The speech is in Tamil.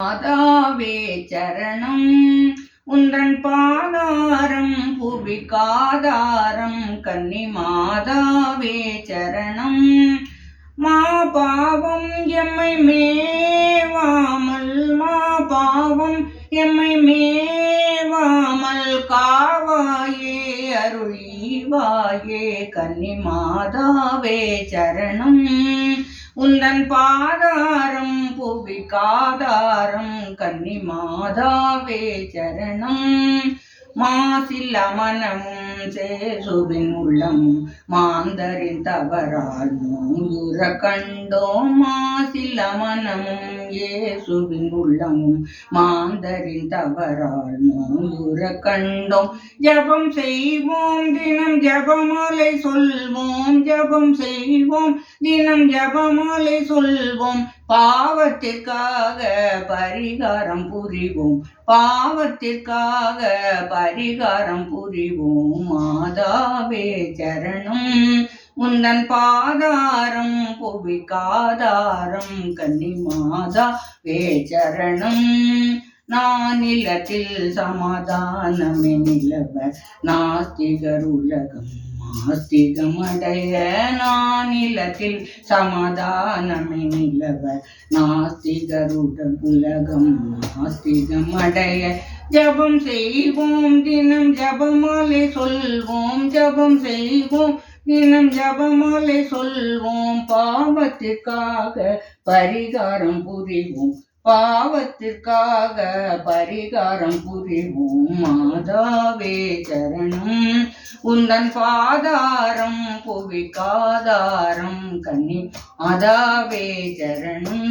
மாதாவே சரணம் உந்தன் பாதாரம் புவிக்காதாரம் கன்னி மாதாவே சரணம். மா பாவம் எம்மை மேவாமல் பாவம் எம்மை மேவாமல் காவாயே அருளிவாயே கன்னி மாதாவே சரணம். உந்தன் பாதாரம் புவிக்காதாரம் கன்னி மாதாவே சரணம். மாசில்ல மனமும் சேசுவின் உள்ளமும் மாந்தரின் தவறால் நூயுற கண்டோம். மாசில்ல மனமும் இயேசுவின் உள்ளமும் மாந்தரின் தவறால் நூயுற கண்டோம். ஜபம் செய்வோம் தினம் ஜபமாலை சொல்வோம், ஜபம் செய்வோம் தினம் ஜபமாலை சொல்வோம். பாவத்திற்காக பரிகாரம் புரிவோம், பாவத்திற்காக பரிகாரம் புரிவோம். மாதாவே சரணம் உந்தன் பாதாரம் புவிக்காதாரம் கன்னி மாதாவே சரணம். நானிலத்தில் சமாதானமே நிலவ நாஸ்திகர் உலகம் நாஸ்திகமடைய. நானிலத்தில் சமாதானமே நிலவ நாஸ்திகருடன் உலகம் நாஸ்திகமடைய. ஜபம் செய்வோம் தினம் ஜபமாலை சொல்வோம், ஜபம் செய்வோம் தினம் ஜபமாலை சொல்வோம். பாவத்திற்காக பரிகாரம் புரிவோம், பாவத்திற்காக பரிகாரம் புரிவோம். மாதாவே சரணம் உந்தன் பாதாரம் புவிக்காதாரம் கன்னி மாதாவே சரணம்.